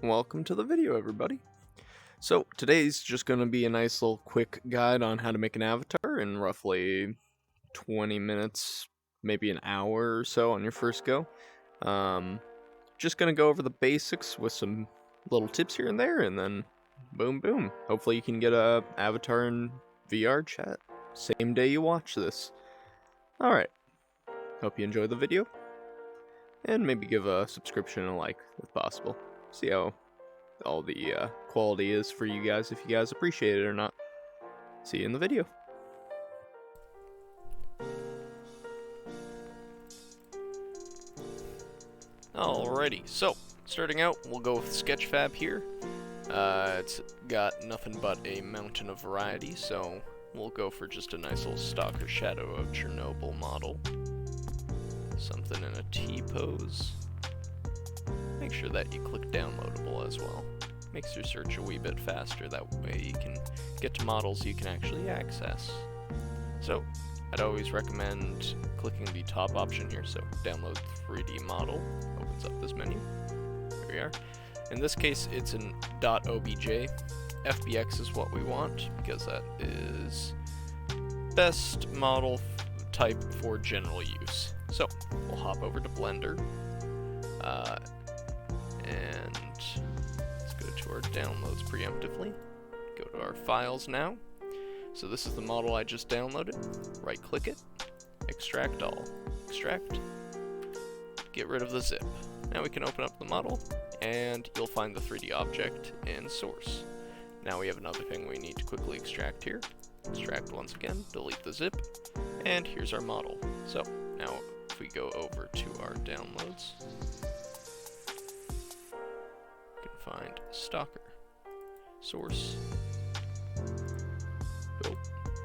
Welcome to the video, everybody. So today's just going to be a nice little quick guide on how to make an avatar in roughly 20 minutes, maybe an hour or so on your first go. Just going to go over the basics with some little tips here and there, and then boom boom. Hopefully you can get a avatar in VR chat same day you watch this. Alright, hope you enjoy the video, and maybe give a subscription and a like if possible. See how all the quality is for you guys, if you guys appreciate it or not. See you in the video. Alrighty, so starting out, we'll go with Sketchfab here. It's got nothing but a mountain of variety, so we'll go for just a nice little Stalker Shadow of Chernobyl model. Something in a T-pose. Make sure that you click downloadable as well. Makes your search a wee bit faster, that way you can get to models you can actually access. So, I'd always recommend clicking the top option here, so download 3D model, opens up this menu. Here we are. In this case, it's in .obj. FBX is what we want, because that is best model type for general use. So, we'll hop over to Blender, and let's go to our downloads preemptively. Go to our files now. So this is the model I just downloaded. Right click it, extract all, extract, get rid of the zip. Now we can open up the model and you'll find the 3D object in source. Now we have another thing we need to quickly extract here. Extract once again, delete the zip, and here's our model. So now if we go over to our downloads, find Stalker, source, oh,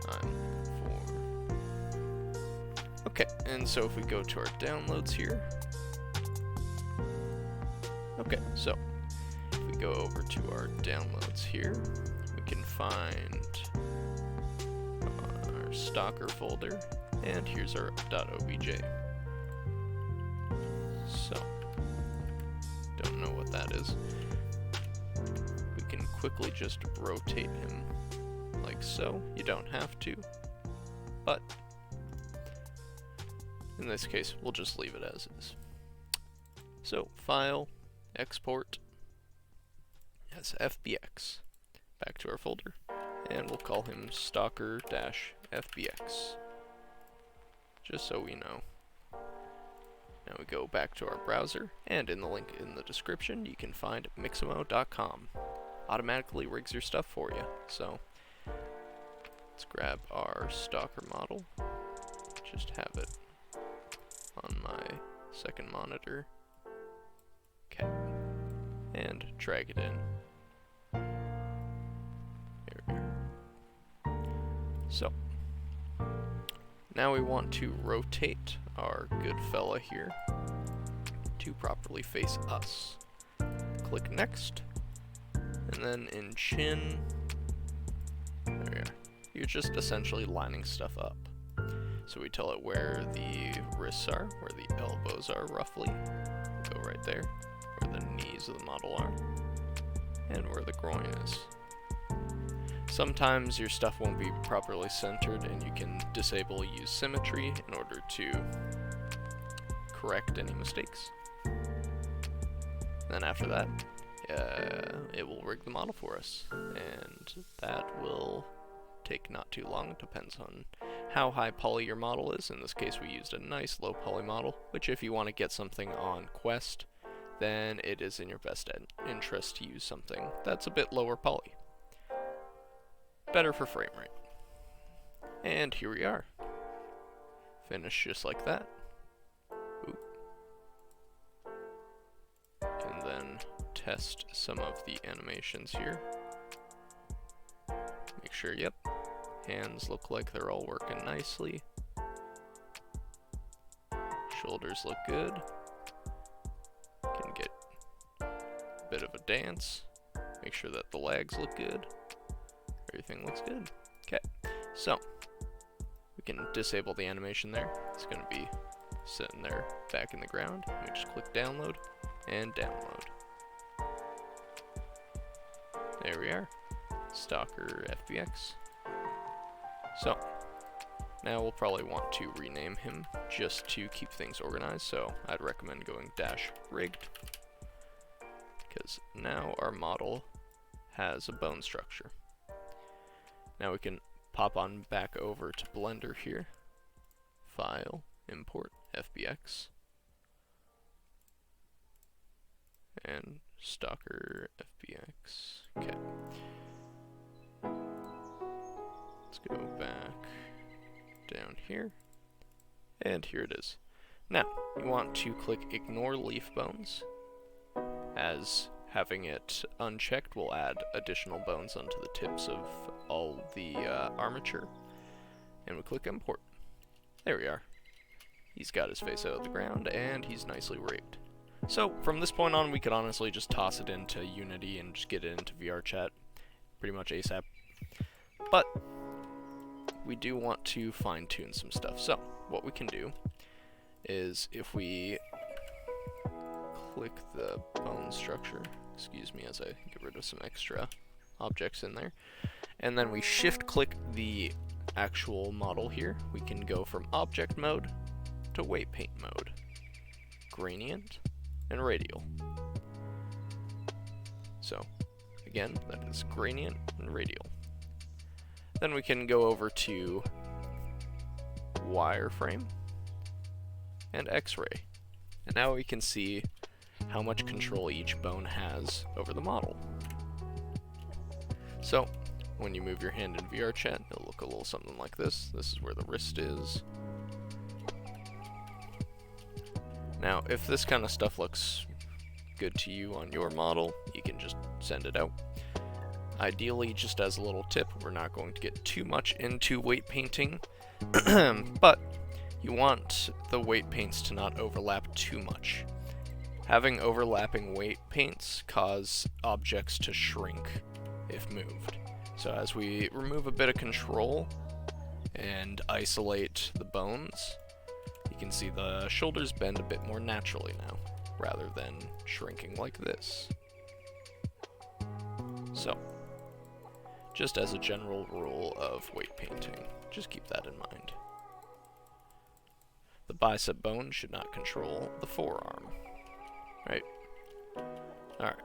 I'm looking for, okay, and so if we go to our downloads here, okay, so if we go over to our downloads here, we can find our Stalker folder, and here's our .obj, so, don't know what that is. Quickly just rotate him like so. You don't have to, but in this case we'll just leave it as is. So file, export as FBX, back to our folder, and we'll call him Stalker-FBX, just so we know. Now we go back to our browser, and in the link in the description you can find Mixamo.com. Automatically rigs your stuff for you. So let's grab our Stalker model, just have it on my second monitor, okay, and drag it in. Here we go. So now we want to rotate our good fella here to properly face us. Click next. And then in chin, there we are. You're just essentially lining stuff up. So we tell it where the wrists are, where the elbows are roughly. Go right there, where the knees of the model are, and where the groin is. Sometimes your stuff won't be properly centered, and you can disable use symmetry in order to correct any mistakes. Then after that, it will rig the model for us, and that will take not too long. It depends on how high poly your model is. In this case we used a nice low poly model, which if you want to get something on Quest, then it is in your best interest to use something that's a bit lower poly. Better for frame rate. And here we are. Finished just like that. Oop. And then test some of the animations here. Make sure, yep, hands look like they're all working nicely. Shoulders look good. Can get a bit of a dance. Make sure that the legs look good. Everything looks good. Okay, so we can disable the animation there. It's going to be sitting there back in the ground. We just click download and download. There we are. Stalker FBX. So, now we'll probably want to rename him just to keep things organized, so I'd recommend going -rigged, because now our model has a bone structure. Now we can pop on back over to Blender here, File, Import, FBX, and Stalker FBX. Okay. Let's go back down here, and here it is. Now, you want to click Ignore Leaf Bones, as having it unchecked will add additional bones onto the tips of all the armature, and we click Import. There we are. He's got his face out of the ground, and he's nicely rigged. So, from this point on, we could honestly just toss it into Unity and just get it into VRChat pretty much ASAP. But we do want to fine-tune some stuff. So, what we can do is if we click the bone structure, excuse me as I get rid of some extra objects in there, and then we shift-click the actual model here, we can go from object mode to weight paint mode, gradient, and radial. So, again, that is gradient and radial. Then we can go over to wireframe and X-ray. And now we can see how much control each bone has over the model. So, when you move your hand in VRChat, it'll look a little something like this. This is where the wrist is. Now, if this kind of stuff looks good to you on your model, you can just send it out. Ideally, just as a little tip, we're not going to get too much into weight painting, but you want the weight paints to not overlap too much. Having overlapping weight paints cause objects to shrink if moved. So as we remove a bit of control and isolate the bones, you can see the shoulders bend a bit more naturally now, rather than shrinking like this. So, just as a general rule of weight painting, just keep that in mind. The bicep bone should not control the forearm, right? Alright,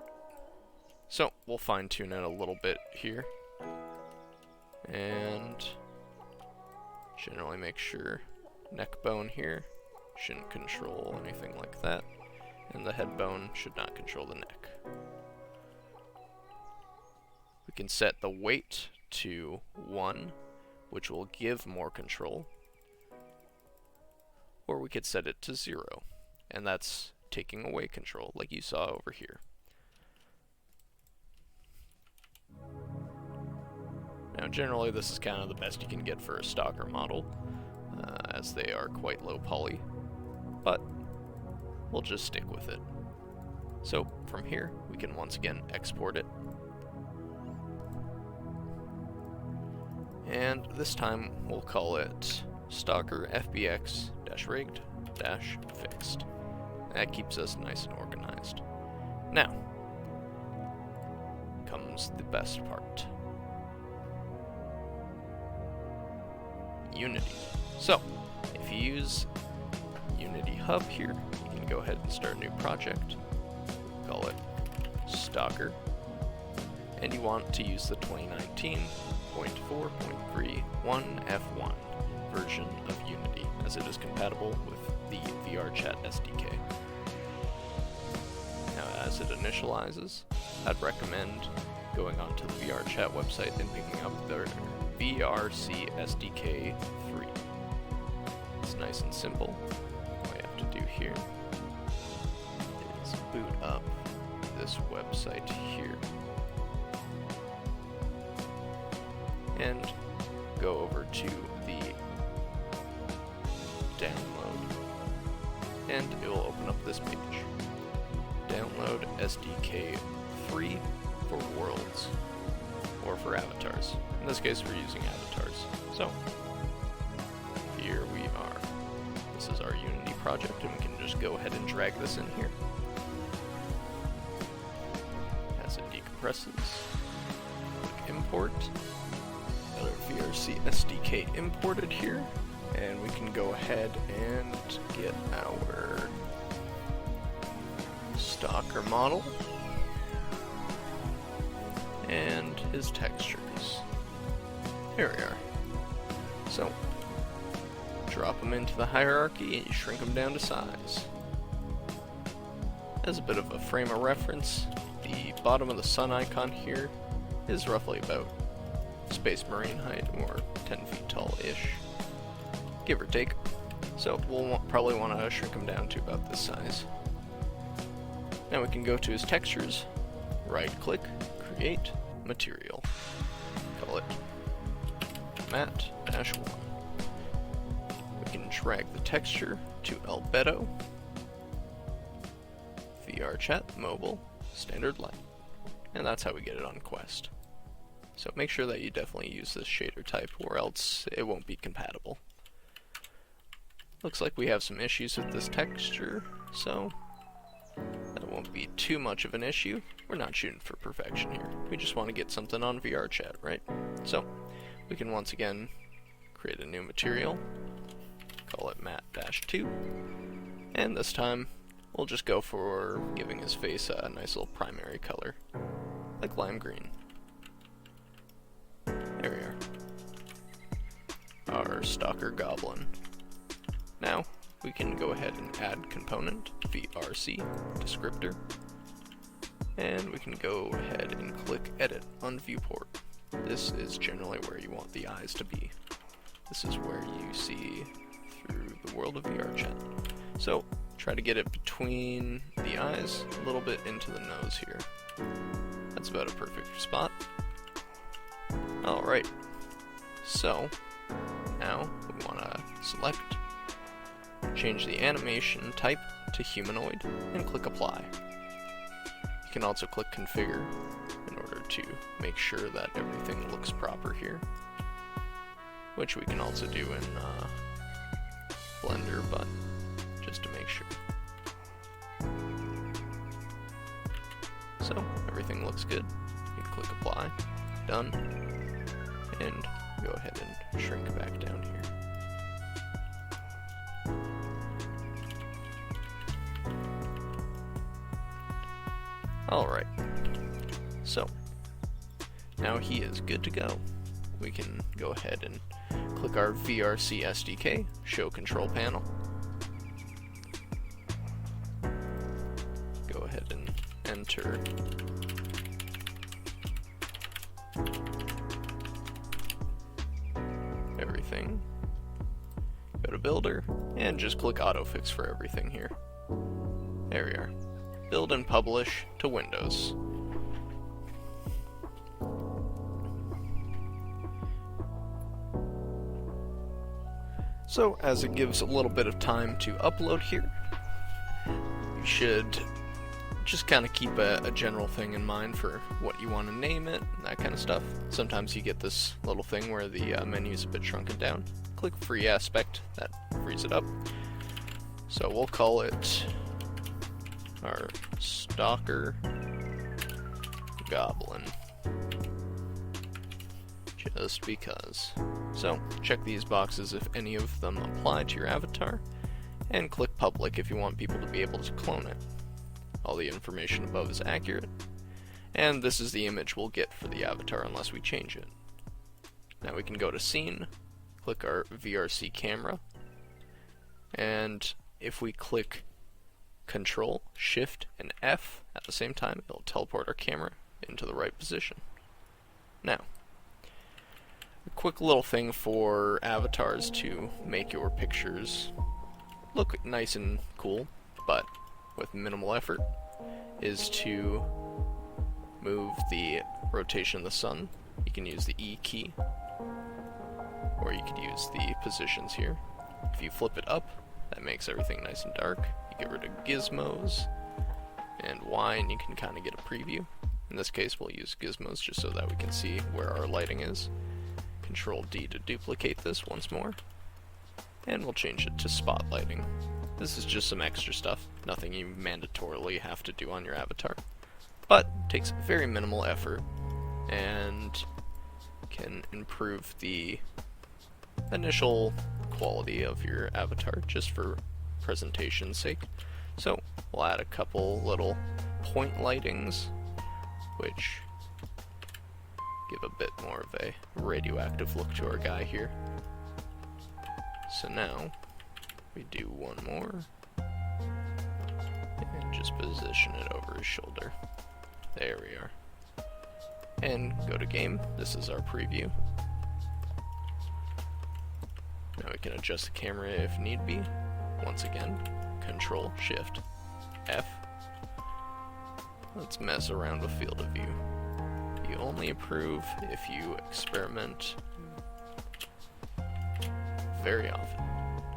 so we'll fine tune it a little bit here, and generally make sure neck bone here shouldn't control anything like that, and the head bone should not control the neck. We can set the weight to 1, which will give more control, or we could set it to 0, and that's taking away control, like you saw over here. Now generally this is kind of the best you can get for a stalker model, as they are quite low poly, but we'll just stick with it. So from here we can once again export it, and this time we'll call it Stalker FBX-rigged-fixed. That keeps us nice and organized. Now comes the best part. Unity. So, if you use Unity Hub here, you can go ahead and start a new project. Call it Stalker. And you want to use the 2019.4.31F1 version of Unity, as it is compatible with the VRChat SDK. Now, as it initializes, I'd recommend going onto the VRChat website and picking up their VRC SDK 3. It's nice and simple. All you have to do here is boot up this website here and go over to the download, and it will open up this page. Download SDK 3 for worlds, or for avatars. In this case, we're using avatars. So, here we are. This is our Unity project, and we can just go ahead and drag this in here. As it decompresses, import. Got our VRC SDK imported here, and we can go ahead and get our Stalker model and his textures. Here we are. So, drop them into the hierarchy and you shrink them down to size. As a bit of a frame of reference, the bottom of the sun icon here is roughly about Space Marine height, or 10 feet tall-ish, give or take. So we'll probably want to shrink them down to about this size. Now we can go to his textures, right-click, create material. Call it matte-1. We can drag the texture to Albedo, VRChat, mobile, standard light. And that's how we get it on Quest. So make sure that you definitely use this shader type, or else it won't be compatible. Looks like we have some issues with this texture, so that won't be too much of an issue. We're not shooting for perfection here. We just want to get something on VRChat, right? So we can once again create a new material, call it matte-2, and this time we'll just go for giving his face a nice little primary color, like lime green. There we are. Our Stalker Goblin. Now, we can go ahead and add component, VRC, descriptor, and we can go ahead and click Edit on Viewport. This is generally where you want the eyes to be. This is where you see through the world of VRChat. So, try to get it between the eyes, a little bit into the nose here. That's about a perfect spot. Alright, so now we want to select, change the animation type to humanoid, and click apply. You can also click configure in order to make sure that everything looks proper here, which we can also do in Blender, but just to make sure. So everything looks good. You can click apply, done, and go ahead and shrink back down here. Alright, so now he is good to go. We can go ahead and click our VRC SDK, show control panel. Go ahead and enter everything. Go to Builder, and just click Autofix for everything here. There we are. Build and publish to Windows. So, as it gives a little bit of time to upload here, you should just kind of keep a general thing in mind for what you want to name it, that kind of stuff. Sometimes you get this little thing where the menu is a bit shrunken down. Click Free Aspect, that frees it up. So we'll call it our Stalker Goblin, just because. So check these boxes if any of them apply to your avatar, and click Public if you want people to be able to clone it. All the information above is accurate, and this is the image we'll get for the avatar unless we change it. Now we can go to Scene, click our VRC camera, and if we click Control, Shift, and F at the same time, it'll teleport our camera into the right position. Now, a quick little thing for avatars to make your pictures look nice and cool, but with minimal effort, is to move the rotation of the sun. You can use the E key, or you could use the positions here. If you flip it up, that makes everything nice and dark. You get rid of gizmos, and Y, and you can kind of get a preview. In this case, we'll use gizmos just so that we can see where our lighting is. Control D to duplicate this once more, and we'll change it to spotlighting. This is just some extra stuff, nothing you mandatorily have to do on your avatar, but takes very minimal effort, and can improve the initial quality of your avatar just for presentation's sake. So we'll add a couple little point lightings, which give a bit more of a radioactive look to our guy here. So now we do one more and just position it over his shoulder. There we are. And go to game. This is our preview. Now we can adjust the camera if need be. Once again, Control Shift F. Let's mess around with field of view. You only approve if you experiment very often,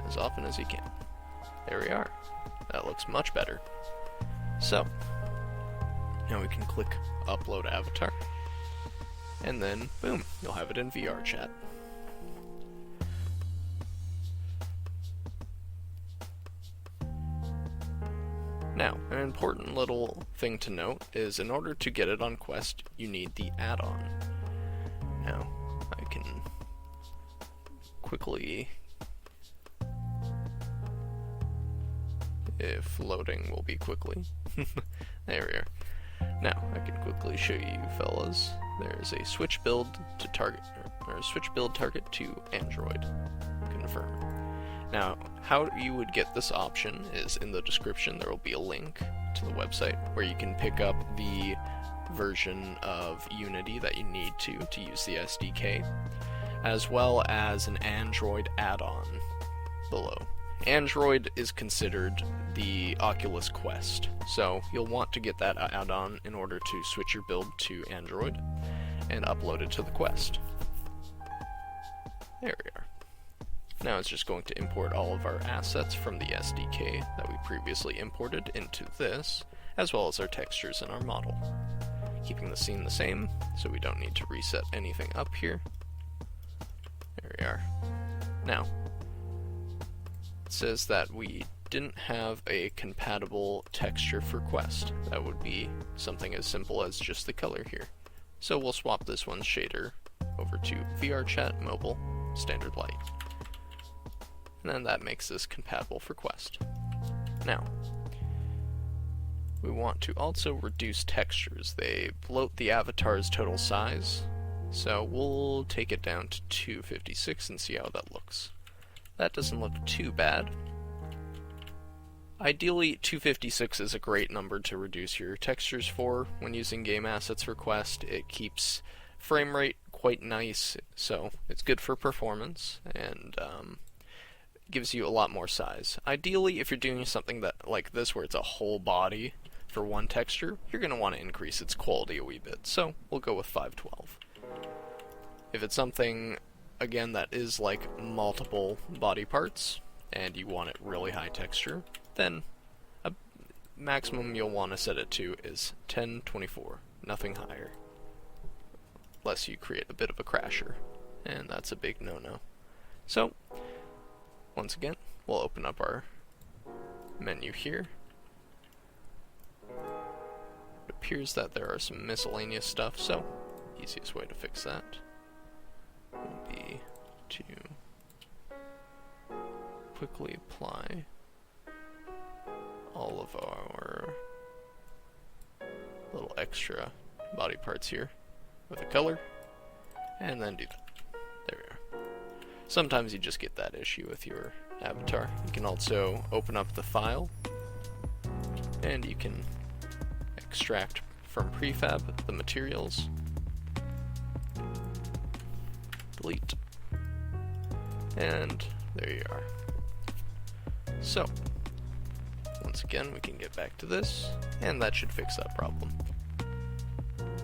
as often as you can. There we are. That looks much better. So, now we can click Upload Avatar, and then, boom, you'll have it in VR chat. Now, an important little thing to note is in order to get it on Quest, you need the add-on. Now, I can quickly, if loading will be quickly, there we are. Now, I can quickly show you fellas, there's a switch build to target, or switch build target to Android. Confirm. Now, how you would get this option is in the description there will be a link to the website where you can pick up the version of Unity that you need to use the SDK, as well as an Android add-on below. Android is considered the Oculus Quest, so you'll want to get that add-on in order to switch your build to Android and upload it to the Quest. There we are. Now it's just going to import all of our assets from the SDK that we previously imported into this, as well as our textures and our model. Keeping the scene the same, so we don't need to reset anything up here. There we are. Now, it says that we didn't have a compatible texture for Quest. That would be something as simple as just the color here. So we'll swap this one's shader over to VRChat Mobile Standard Light. And then that makes this compatible for Quest. Now, we want to also reduce textures. They bloat the avatar's total size, so we'll take it down to 256 and see how that looks. That doesn't look too bad. Ideally, 256 is a great number to reduce your textures for when using game assets for Quest. It keeps frame rate quite nice, so it's good for performance, and gives you a lot more size. Ideally, if you're doing something that like this where it's a whole body for one texture, you're going to want to increase its quality a wee bit, so we'll go with 512. If it's something, again, that is like multiple body parts, and you want it really high texture, then a maximum you'll want to set it to is 1024, nothing higher. Unless you create a bit of a crasher, and that's a big no-no. So, once again, we'll open up our menu here. It appears that there are some miscellaneous stuff, so easiest way to fix that will be to quickly apply all of our little extra body parts here with a color, and then do that. There we are. Sometimes you just get that issue with your avatar. You can also open up the file, and you can extract from prefab the materials, delete, and there you are. So, once again, we can get back to this, and that should fix that problem.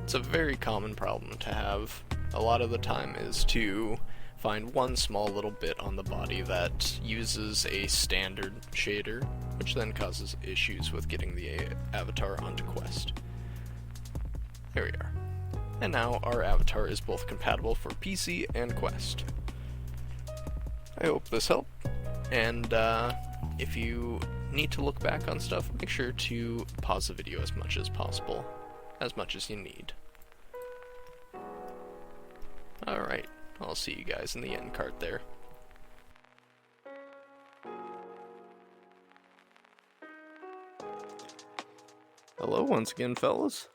It's a very common problem to have. A lot of the time is to find one small little bit on the body that uses a standard shader, which then causes issues with getting the avatar onto Quest. There we are. And now our avatar is both compatible for PC and Quest. I hope this helped, and if you need to look back on stuff, make sure to pause the video as much as possible, as much as you need. Alright, I'll see you guys in the end cart there. Hello once again, fellas.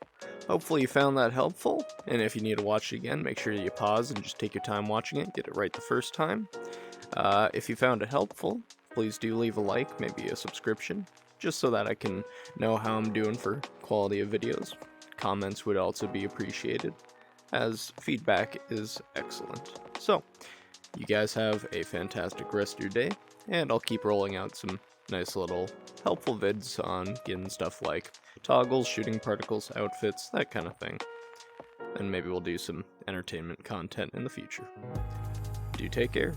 Hopefully you found that helpful, and if you need to watch it again, make sure you pause and just take your time watching it, get it right the first time. If you found it helpful, please do leave a like, maybe a subscription, just so that I can know how I'm doing for quality of videos. Comments would also be appreciated, as feedback is excellent. So, you guys have a fantastic rest of your day, and I'll keep rolling out some nice little helpful vids on getting stuff like toggles, shooting particles, outfits, that kind of thing. And maybe we'll do some entertainment content in the future. Do take care.